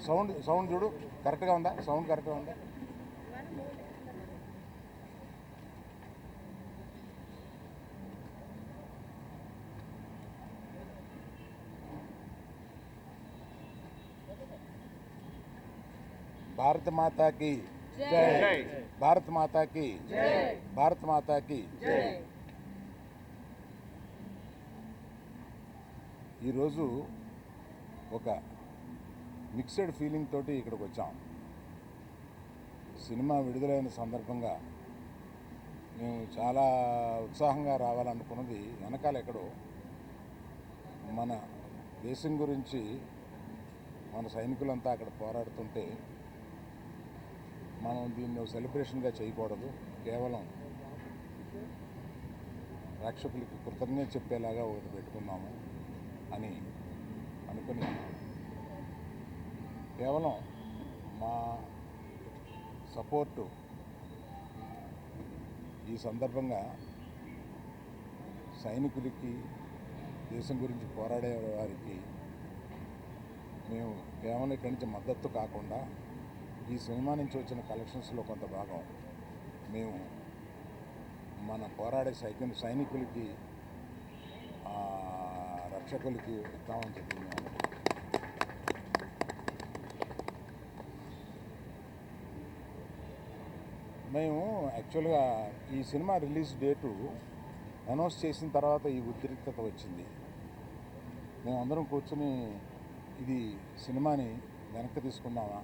Sound చూడు, కరెక్ట్గా ఉందా? సౌండ్ కరెక్ట్గా ఉందా? భారత మాతాకి జై, భారత మాతాకి జై, భారత మాతాకి జై. ఈరోజు ఒక మిక్స్డ్ ఫీలింగ్ తోటి ఇక్కడికి వచ్చాం. సినిమా విడుదలైన సందర్భంగా మేము చాలా ఉత్సాహంగా రావాలనుకున్నది వెనకాల ఎక్కడో మన దేశం గురించి మన సైనికులంతా అక్కడ పోరాడుతుంటే మనం దీన్ని సెలబ్రేషన్గా చేయకూడదు, కేవలం ప్రేక్షకులకి కృతజ్ఞత చెప్పేలాగా ఒకటి పెట్టుకున్నాము అని అనుకుని కేవలం మా సపోర్టు ఈ సందర్భంగా సైనికులకి, దేశం గురించి పోరాడే వారికి మేము కేవలం ఇక్కడి నుంచి మద్దతు కాకుండా ఈ సినిమా నుంచి వచ్చిన కలెక్షన్స్లో కొంత భాగం మేము మన పోరాడే సైనికులకి, రక్షకులకి ఇద్దామని చెప్పి మేము యాక్చువల్గా ఈ సినిమా రిలీజ్ డేటు అనౌన్స్ చేసిన తర్వాత ఈ ఉద్రిక్తత వచ్చింది. మేమందరం కూర్చుని ఇది సినిమాని వెనక్కి తీసుకుందామా,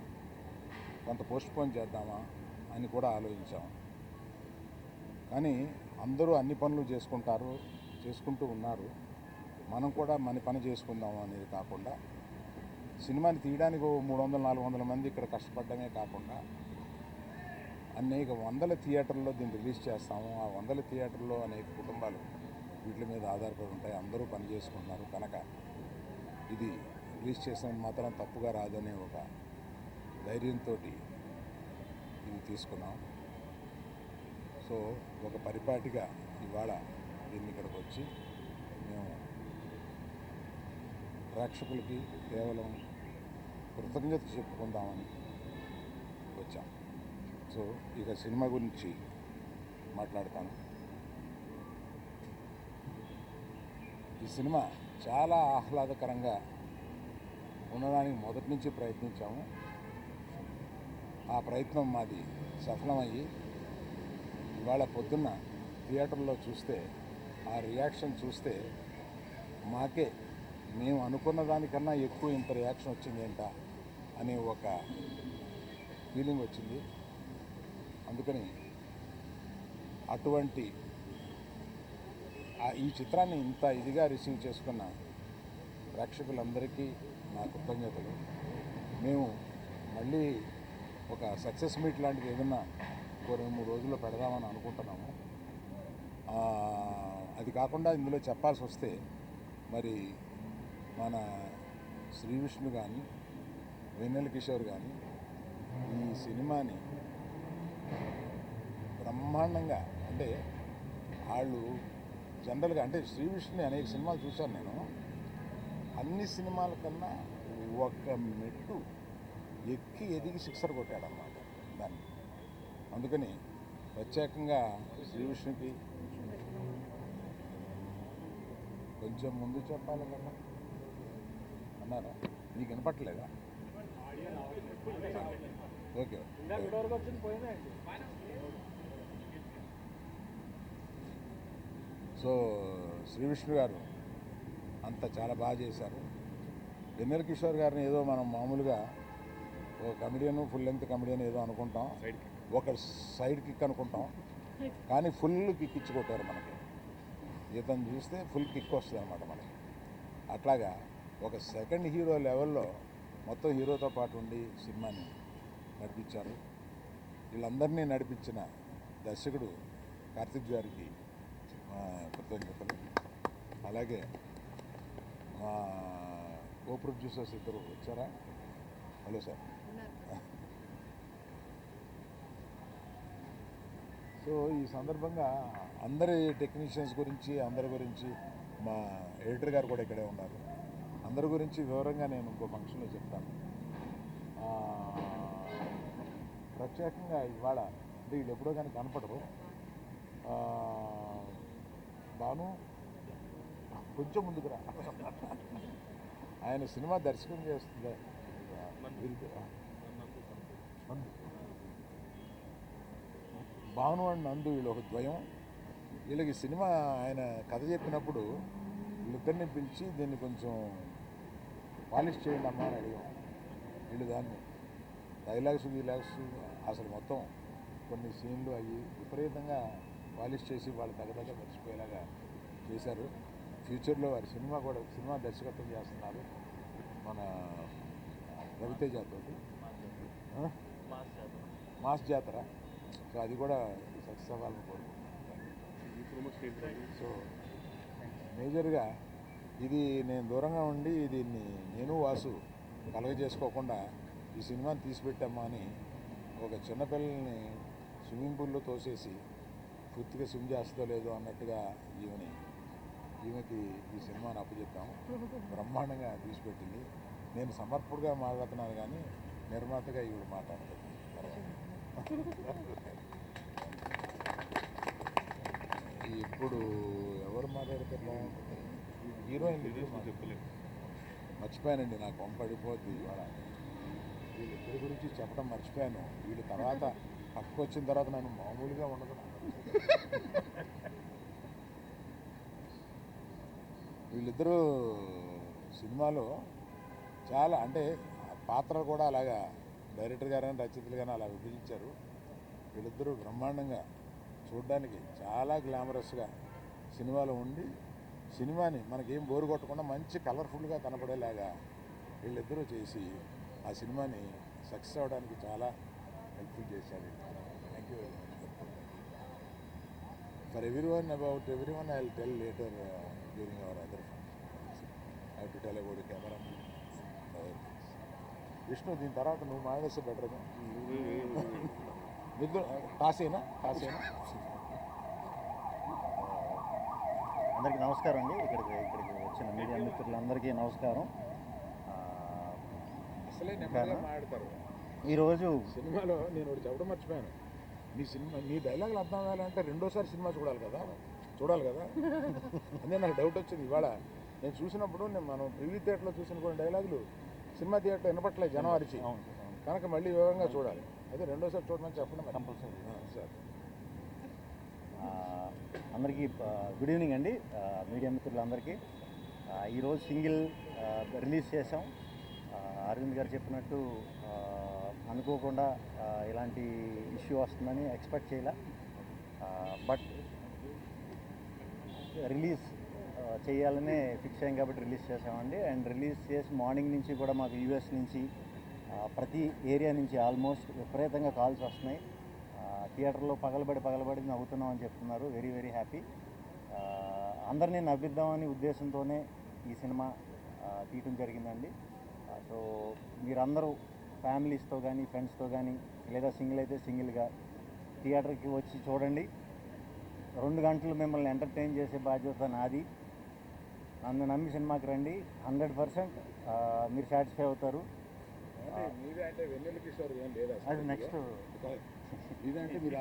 కొంత పోస్ట్పోన్ చేద్దామా అని కూడా ఆలోచించాం. కానీ అందరూ అన్ని పనులు చేసుకుంటూ ఉన్నారు. మనం కూడా మన పని చేసుకుందాము అనేది కాకుండా సినిమాని తీయడానికి 300-400 మంది ఇక్కడ కష్టపడమే కాకుండా అనేక వందల థియేటర్లో దీన్ని రిలీజ్ చేస్తాము. ఆ వందల థియేటర్లో అనేక కుటుంబాలు వీటి మీద ఆధారపడి ఉంటాయి. అందరూ పని చేసుకుంటున్నారు కనుక ఇది రిలీజ్ చేసినందుకు మాత్రం తప్పుగా రాదనే ఒక ధైర్యంతో ఇది తీసుకున్నాం. సో ఒక పరిపాటిగా ఇవాళ దీన్ని ఇక్కడికి వచ్చి మేము ప్రేక్షకులకి కేవలం కృతజ్ఞత చెప్పుకుందామని వచ్చాం. సో ఇక సినిమా గురించి మాట్లాడతాను. ఈ సినిమా చాలా ఆహ్లాదకరంగా ఉండడానికి మొదటి నుంచి ప్రయత్నించాము. ఆ ప్రయత్నం మాది సఫలమయ్యి ఇవాళ పొద్దున్న థియేటర్లో చూస్తే ఆ రియాక్షన్ చూస్తే మాకే మేము అనుకున్న దానికన్నా ఎక్కువ ఇంత రియాక్షన్ వచ్చింది ఏంటా అనే ఒక ఫీలింగ్ వచ్చింది. అందుకని అటువంటి ఈ చిత్రాన్ని ఇంత ఇదిగా రిసీవ్ చేసుకున్న ప్రేక్షకులందరికీ నా కృతజ్ఞతలు. మేము మళ్ళీ ఒక సక్సెస్ మీట్ లాంటిది ఏదన్నా 2-3 రోజుల్లో పెడదామని అనుకుంటున్నాము. అది కాకుండా ఇందులో చెప్పాల్సి వస్తే మరి మన శ్రీ విష్ణు కానీ, వెన్నెల కిషోర్ కానీ ఈ సినిమాని బ్రహ్మాండంగా, అంటే వాళ్ళు జనరల్గా, అంటే శ్రీ విష్ణుని అనేక సినిమాలు చూశాను నేను. అన్ని సినిమాల కన్నా ఒక మెట్టు ఎక్కి ఎదిగి సిక్సర్ కొట్టాడన్నమాట దాన్ని. అందుకని ప్రత్యేకంగా శ్రీ విష్ణుకి కొంచెం ముందు చెప్పాలి కదా అన్నారా? నీకు వినపట్టలేదా? ఓకే. సో శ్రీ విష్ణు గారు అంత చాలా బాగా చేశారు. వెన్నెల కిషోర్ గారిని ఏదో మనం మామూలుగా ఒక కమెడియన్, ఫుల్ లెంగ్త్ కమెడియన్ ఏదో అనుకుంటాం, ఒక సైడ్ కిక్ అనుకుంటాం, కానీ ఫుల్ కిక్ ఇచ్చి కొట్టారు మనకి. ఇతను చూస్తే ఫుల్ కిక్ వస్తుంది అన్నమాట మనకి. అట్లాగా ఒక సెకండ్ హీరో లెవెల్లో మొత్తం హీరోతో పాటు ఉండి సినిమాని నడిపించారు. వీళ్ళందరినీ నడిపించిన దర్శకుడు కార్తిక్ గారికి కృతజ్ఞతలు. అలాగే మా కో ప్రొడ్యూసర్స్ ఇద్దరు వచ్చారా? Hello sir. సో ఈ సందర్భంగా అందరి టెక్నీషియన్స్ గురించి, అందరి గురించి, మా ఎడిటర్ గారు కూడా ఇక్కడే ఉన్నారు, అందరి గురించి వివరంగా నేను ఇంకో ఫంక్షన్లో చెప్తాను. ప్రత్యేకంగా ఇవాళ అంటే వీళ్ళు ఎప్పుడో కానీ కనపడరు. బాను కొంచెం ముందుకు రా. ఆయన సినిమా దర్శకం చేస్తుంది. భాను అండ్ నందు వీళ్ళు ఒక ద్వయం. వీళ్ళకి సినిమా ఆయన కథ చెప్పినప్పుడు వీళ్ళిద్దరిని పిలిచి దీన్ని కొంచెం పాలిష్ చేయండి అమ్మా అని అడిగాం. వీళ్ళు దాన్ని డైలాగ్స్ అసలు మొత్తం కొన్ని సీన్లు అవి విపరీతంగా పాలిష్ చేసి వాళ్ళు తగ్గ మర్చిపోయేలాగా చేశారు. ఫ్యూచర్లో వారి సినిమా దర్శకత్వం చేస్తున్నారు మన రవితేజతో, మాస్ జాతర. సో అది కూడా సక్సెస్ అవ్వాలని కోరుకుంటున్నాను. సో మేజర్గా ఇది నేను దూరంగా ఉండి దీన్ని నేను వాసు కలగజేసుకోకుండా ఈ సినిమాని తీసిపెట్టామా అని ఒక చిన్నపిల్లల్ని స్విమ్మింగ్ పూల్లో తోసేసి పూర్తిగా స్విమ్ చేస్తుందో లేదో అన్నట్టుగా ఈమెకి ఈ సినిమాని అప్పచెప్పాము. బ్రహ్మాండంగా తీసిపెట్టింది. నేను సమర్పుడుగా మాట్లాడుతున్నాను కానీ నిర్మాతగా ఈవిడ మాట్లాడుతుంది. ఇప్పుడు ఎవరు మాట్లాడితే బాగుంటుంది? హీరోయిన్ మర్చిపోయానండి, నాకు పంపడిపోద్ది ఇవాళ. వీళ్ళిద్దరి గురించి చెప్పడం మర్చిపోయాను. వీళ్ళు తర్వాత పక్కకు వచ్చిన తర్వాత నన్ను మామూలుగా ఉండదు. వీళ్ళిద్దరూ సినిమాలో చాలా అంటే పాత్రలు కూడా అలాగా డైరెక్టర్ గారు కానీ రచయితలు కానీ అలా విభజించారు. వీళ్ళిద్దరూ బ్రహ్మాండంగా చూడడానికి చాలా గ్లామరస్గా సినిమాలో ఉండి సినిమాని మనకేం బోరు కొట్టకుండా మంచి కలర్ఫుల్గా కనపడేలాగా వీళ్ళిద్దరూ చేసి ఆ సినిమాని సక్సెస్ అవ్వడానికి చాలా హెల్ప్ఫుల్ చేశారు. Thank you very much. For everyone about everyone I will tell later during hour other functions. I have to tell about the camera Vishnu. దీని తర్వాత నువ్వు మాట్లాడిస్తే బెటర్గా టాసేనా. అందరికీ నమస్కారం అండి. ఇక్కడికి వచ్చిన మీడియా మిత్రులందరికీ నమస్కారం. అసలే నెమ్మదిగా మాట్లాడతారు. ఈరోజు సినిమాలో నేను ఒకటి చెప్పడం మర్చిపోయాను. మీ డైలాగులు అర్థం అవ్వాలంటే రెండోసారి సినిమా చూడాలి కదా. అదే నాకు డౌట్ వచ్చింది ఇవాళ. నేను చూసినప్పుడు మనం ప్రివ్యూ థియేటర్లో చూసిన కొన్ని డైలాగులు సినిమా థియేటర్ వినపట్లేదు జనం అరిచి, కనుక మళ్ళీ వివరంగా చూడాలి. అదే రెండోసారి చూడమని చెప్పడం కంపల్సరీ సార్. అందరికీ గుడ్ ఈవినింగ్ అండి. మీడియా మిత్రులందరికీ ఈరోజు సింగిల్ రిలీజ్ చేసాం. అరవింద్ గారు చెప్పినట్టు అనుకోకుండా ఇలాంటి ఇష్యూ వస్తుందని ఎక్స్పెక్ట్ చేయలే. బట్ రిలీజ్ చేయాలనే ఫిక్స్ అయ్యాం కాబట్టి రిలీజ్ చేసామండి. అండ్ రిలీజ్ చేసి మార్నింగ్ నుంచి కూడా మాకు యూఎస్ నుంచి ప్రతి ఏరియా నుంచి ఆల్మోస్ట్ విపరీతంగా కాల్స్ వస్తున్నాయి. థియేటర్లో పగలబడి నవ్వుతున్నాం అని చెప్తున్నారు. Very very happy. అందరినీ నవ్విద్దామని ఉద్దేశంతోనే ఈ సినిమా తీయటం జరిగిందండి. సో మీరందరూ ఫ్యామిలీస్తో కానీ ఫ్రెండ్స్తో కానీ లేదా సింగిల్ అయితే సింగిల్గా థియేటర్కి వచ్చి చూడండి. 2 గంటలు మిమ్మల్ని ఎంటర్టైన్ చేసే బాధ్యత నాది. నన్ను నమ్మి సినిమాకి రండి. 100% మీరు సాటిస్ఫై అవుతారు. అది నెక్స్ట్ ఇదంటే మీరు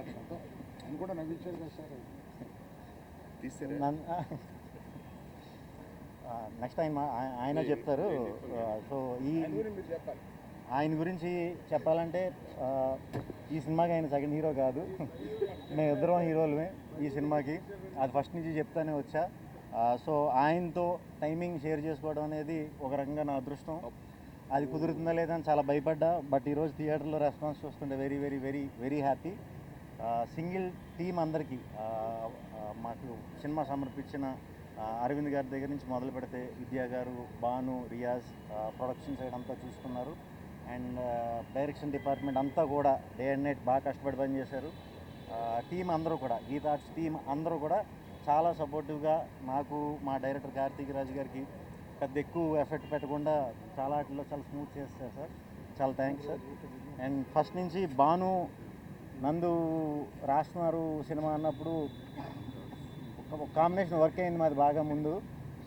అని కూడా నవ్వించారు కదా సార్. నెక్స్ట్ ఆయన చెప్తారు. సో ఆయన గురించి చెప్పాలంటే ఈ సినిమాకి ఆయన సెకండ్ హీరో కాదు, మేము ఇద్దరం హీరోలమే ఈ సినిమాకి. అది ఫస్ట్ నుంచి చెప్తానే వచ్చా. సో ఆయనతో టైమింగ్ షేర్ చేసుకోవడం అనేది ఒక రకంగా నా అదృష్టం. అది కుదురుతుందా లేదా అని చాలా భయపడ్డా. బట్ ఈరోజు థియేటర్లో రెస్పాన్స్ చూస్తుంటే very very very very happy. Single team అందరికీ మాకు సినిమా సమర్పించిన అరవింద్ గారి దగ్గర నుంచి మొదలు పెడితే విద్యా గారు, భాను, రియాజ్ ప్రొడక్షన్ సైడ్ అంతా చూసుకున్నారు. అండ్ డైరెక్షన్ డిపార్ట్మెంట్ అంతా కూడా డే అండ్ నైట్ బాగా కష్టపడి పనిచేశారు. టీం అందరూ కూడా, గీతా ఆర్ట్స్ టీం అందరూ కూడా చాలా సపోర్టివ్గా నాకు, మా డైరెక్టర్ కార్తీక్ రాజు గారికి పెద్ద ఎక్కువ ఎఫెక్ట్ పెట్టకుండా చాలా వాటిలో చాలా స్మూత్ చేస్తారు సార్. చాలా థ్యాంక్స్ సార్. అండ్ ఫస్ట్ నుంచి భాను నందు రాస్తున్నారు సినిమా అన్నప్పుడు ఒక కాంబినేషన్ వర్క్ అయింది మాది బాగా ముందు.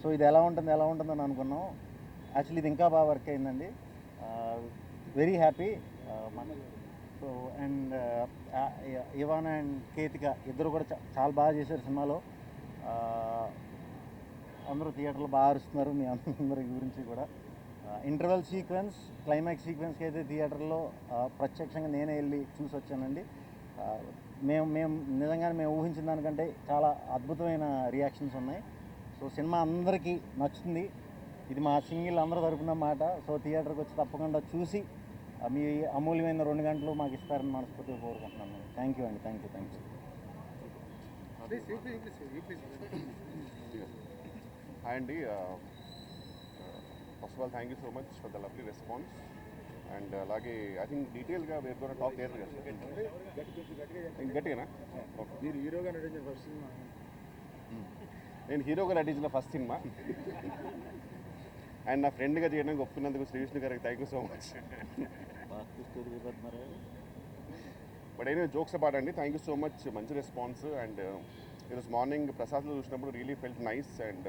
సో ఇది ఎలా ఉంటుందని అనుకున్నాం. యాక్చువల్లీ ఇది ఇంకా బాగా వర్క్ అయిందండి. Very happy. So and Ivana and Ketika ఇద్దరు కూడా చాలా బాగా చేశారు సినిమాలో. అందరూ థియేటర్లో బాగా అరుస్తున్నారు. మీ అందరి గురించి కూడా ఇంటర్వెల్ సీక్వెన్స్, క్లైమాక్స్ సీక్వెన్స్కి అయితే థియేటర్లో ప్రత్యక్షంగా నేనే వెళ్ళి చూసి వచ్చానండి. మేము నిజంగానే మేము ఊహించిన దానికంటే చాలా అద్భుతమైన రియాక్షన్స్ ఉన్నాయి. సో సినిమా అందరికీ నచ్చుతుంది. ఇది మా సింగిల్ అందరూ తరపున మాట. సో థియేటర్కి వచ్చి తప్పకుండా చూసి మీ అమూల్యమైన 2 గంటలు మాకు ఇస్తారని మనస్ఫూర్తిగా కోరుకుంటున్నాను. థ్యాంక్ యూ అండి. Thank you. హాయ్ అండి. First of all thank you so much for the lovely response. And అలాగే ఐ థింక్ డీటెయిల్గా వేరు కూడా టాక్ థియేటర్ గట్టిగానా? మీరు హీరోగా నటించిన ఫస్ట్ సినిమా? నేను హీరోగా నటించిన ఫస్ట్ సినిమా అండ్ నా ఫ్రెండ్గా చేయడానికి ఒప్పుకున్నందుకు శ్రీ విష్ణు గారికి thank you so much. But అయినా జోక్స్ అపార్ట్ అండి, థ్యాంక్ యూ సో మచ్. మంచి రెస్పాన్స్. అండ్ ఈరోజు మార్నింగ్ ప్రసాద్లో చూసినప్పుడు really felt nice. And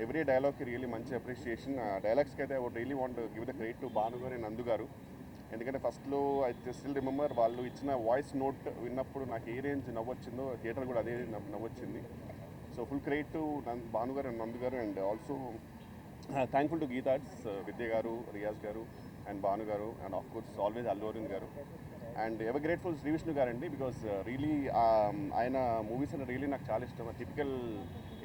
every డైలాగ్కి రియలీ మంచి అప్రిషియేషన్. డైలాగ్స్కి అయితే I would really want give the credit to Bhanu garu and Nandu గారు. ఎందుకంటే ఫస్ట్లో ఐ స్టిల్ రిమెంబర్ వాళ్ళు ఇచ్చిన వాయిస్ నోట్ విన్నప్పుడు నాకు ఏ రేంజ్ నవ్వొచ్చిందో థియేటర్ కూడా అదే నవ్వొచ్చింది. So full credit to Bhanu garu and Nandu garu. And also thankful to Geetha Arts Vidya garu, Riyaz garu and Bhanu garu and of course always Allu Aravind garu. And ever grateful Shri Vishnu garu అండి, బికాస్ రియలీ ఆయన మూవీస్ అంటే రియలీ నాకు చాలా ఇష్టం. టిపికల్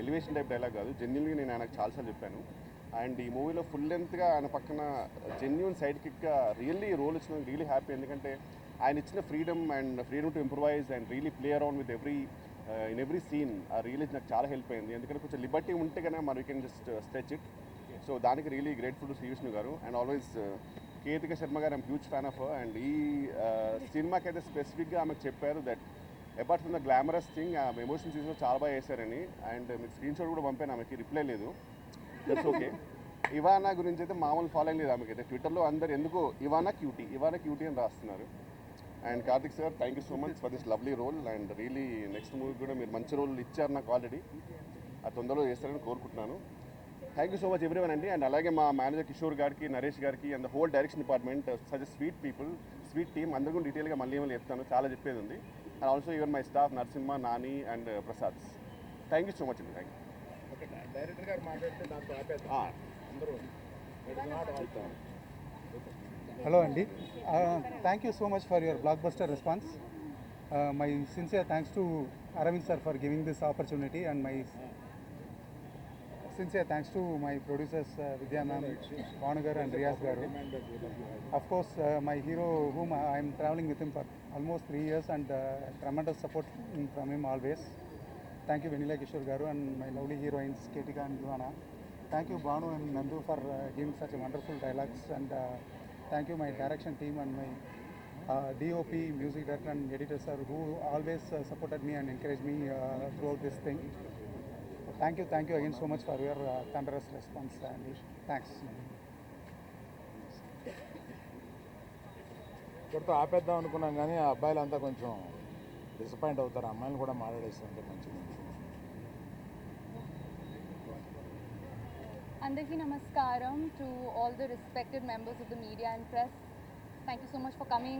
ఎలివేషన్ టైప్ డైలాగ్ కాదు, జెన్యున్గా నేను ఆయనకు చాలాసార్లు చెప్పాను. అండ్ ఈ మూవీలో ఫుల్ లెంత్గా ఆయన పక్కన జెన్యున్ సైడ్ కిక్గా రియల్లీ రోల్ ఇచ్చినందుకు రియలీ హ్యాపీ. ఎందుకంటే ఆయన ఇచ్చిన freedom to improvise and really play around with in every scene ఆ రియలీ నాకు చాలా హెల్ప్ అయింది. ఎందుకంటే కొంచెం లిబర్టీ ఉంటే కనుక మరి we can just stretch it. So దానికి really grateful to Shri Vishnu garu. And always Ketika Sharma garu I'm huge fan of. And ఈ సినిమాకి అయితే స్పెసిఫిక్గా ఆమెకు చెప్పారు that apart from the glamorous thing ఆ ఎమోషన్ సీన్స్లో చాలా బాగా చేశారని. అండ్ మీకు స్క్రీన్ షాట్ కూడా పంపాను, ఆమెకి రిప్లై లేదు. That's okay. ఇవానా గురించి అయితే మామూలు ఫాలోయింగ్ లేదు ఆమెకి అయితే. ట్విట్టర్లో అందరు ఎందుకో ఇవానా క్యూటీ అని రాస్తున్నారు. And Karthik sir thank you so much for this lovely role. And really next movie కూడా మీరు మంచి రోల్ ఇచ్చారు నాకు ఆల్రెడీ. అది తొందరలో చేస్తారని కోరుకుంటున్నాను. Thank you so much everyone అండి. అండ్ అలాగే మా మేనేజర్ కిషోర్ గారికి, నరేష్ గారికి and the whole direction department, such sweet people, sweet team. అందరూ కూడా డీటెయిల్గా మళ్ళీ ఏమైనా చెప్తాను, చాలా చెప్పేది ఉంది. And also even my staff Narasimha, Nani and Prasad. Thank you so much అండి. Thank you. డైరెక్టర్ గారు మాట్లాడితే దాంతో ఆపేద్దాం అందరూ. Hello Andy, thank you so much for your blockbuster response. My sincere thanks to Aravind sir for giving this opportunity, and my sincere thanks to my producers Vidya ma'am, Vanugar and Riyaz garu. Of course, my hero whom I am traveling with him for almost 3 years, and tremendous support from him always. Thank you Vanilla Kishore garu and my lovely heroines Ketika and Ivana. Thank you Banu and Nandu for giving such a wonderful dialogues, and thank you my direction team and my DOP, music director and editor sir, who always supported me and encouraged me throughout this thing. Thank you again so much for your thunderous response, Andy. Thanks. ఇక్కడితో ఆపేద్దాం అనుకున్నాం కానీ ఆ అబ్బాయిలంతా కొంచెం disappoint అవుతారు. అమ్మాయిలు కూడా మాట్లాడేస్తుంటే మంచిది. Andarki Namaskaram to all the respected members of the media and press. Thank you so much for coming.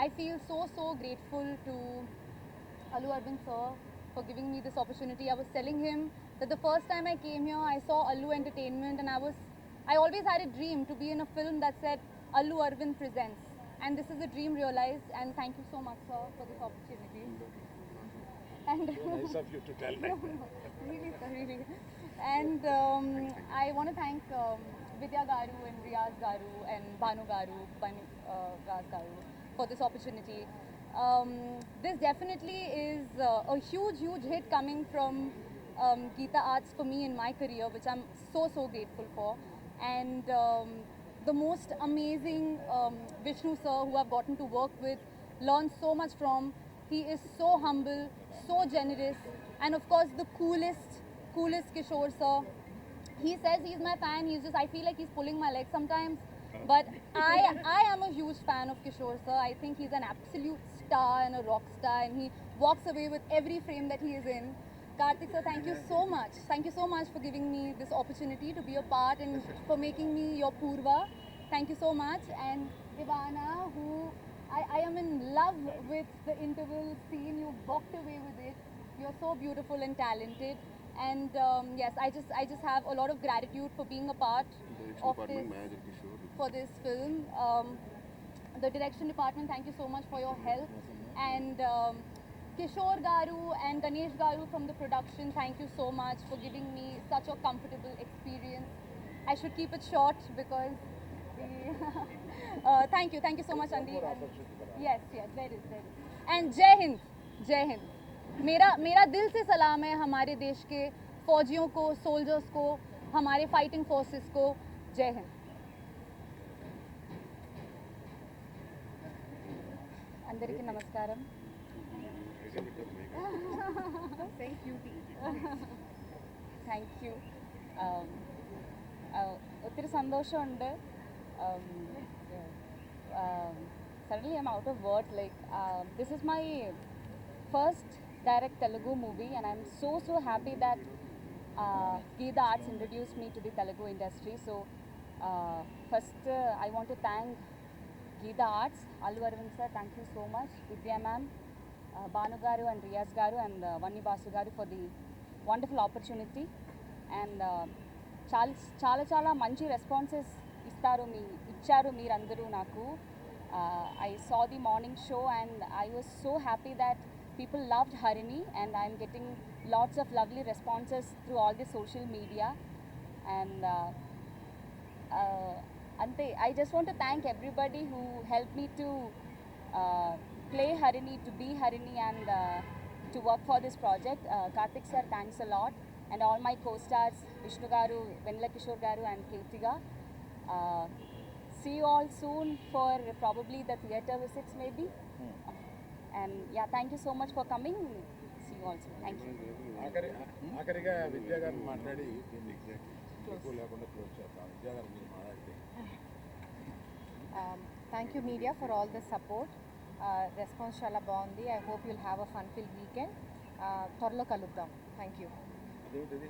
I feel so grateful to Allu Arvind sir for giving me this opportunity. I was telling him that the first time I came here, I saw Allu Entertainment, and I always had a dream to be in a film that said Allu Arvind presents. And this is a dream realized, and thank you so much sir for this opportunity. And Nice of you to tell me. really sir, really. And I want to thank Vidya Garu and Riyaz Garu and Banu Garu, Raz Garu for this opportunity. This definitely is a huge hit coming from Geeta Arts for me in my career, which I'm so grateful for. And the most amazing Vishnu sir who I've gotten to work with, learn so much from. He is so humble, so generous, and of course the coolest Kishore sir. He says he's my fan. I feel like he's pulling my leg sometimes. But I am a huge fan of Kishore sir. I think he's an absolute star and a rock star, and he walks away with every frame that he is in. Karthik sir, thank you so much. Thank you so much for giving me this opportunity to be a part and for making me your Purva. Thank you so much. And Ivana, who I am in love with the interval scene. You walked away with it. You're so beautiful and talented. And yes, I just have a lot of gratitude for being a part of this for this film. The direction department, thank you so much for your help. And Kishore Garu and Ganesh Garu from the production, thank you so much for giving me such a comfortable experience. I should keep it short because thank you so much, Andy. Yes, there is. And Jai Hind, Jai Hind. मेरा दिल से सलाम है हमारे देश के फौजियों को, सोल्जर्स को, हमारे फाइटिंग फोर्सेस को. जय हिंद. అందరికీ నమస్కారం. Thank you. ഒത്തിരി സന്തോഷമുണ്ട്. Suddenly I'm out of words. Like this is my first direct Telugu movie, and I'm so happy that Geetha Arts introduced me to the Telugu industry. So first I want to thank Geetha Arts, Allu Arvind sir, thank you so much, Vidya ma'am, Banu garu and Riyaz garu and Vanni Basu garu for the wonderful opportunity. And చాలా మంచి responses ఇచ్చారు మీరందరూ నాకు. I saw the morning show and I was so happy that people loved Harini, and I'm getting lots of lovely responses through all the social media. And ante I just want to thank everybody who helped me to play Harini, to be Harini, and to work for this project. Karthik sir, thanks a lot, and all my co-stars Vishnu garu, Venla Kishore garu and Kirtiga. See you all soon for probably the theatre visits maybe. And yeah, thank you so much for coming. See you all soon. Thank you. ఆఖరిగా విద్యా గారిని మాట్లాడి దీన్ని ఎక్కువ లేకుండా close చేద్దాం. విద్యా గారు మీరు మాట్లాడితే. Thank you media for all the support. Response చాలా బాగుంది. I hope you'll have a fun filled weekend. త్వరలో కలుద్దాం. Thank you. అదేంటిది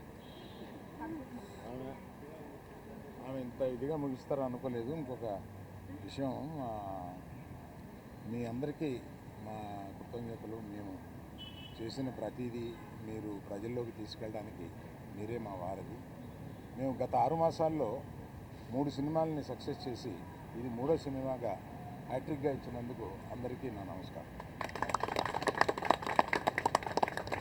ఆమె ఇంత ఇదిగా ముగిస్తారు అనుకోలేదు. ఇంకొక విషయం, మీ అందరికీ మా కృతజ్ఞతలు. మేము చేసిన ప్రతిదీ మీరు ప్రజల్లోకి తీసుకెళ్ళడానికి మీరే మా వారధి. మేము గత 6 మాసాల్లో 3 సినిమాలని సక్సెస్ చేసి ఇది 3వ సినిమాగా హ్యాట్రిక్గా ఇచ్చినందుకు అందరికీ నా నమస్కారం.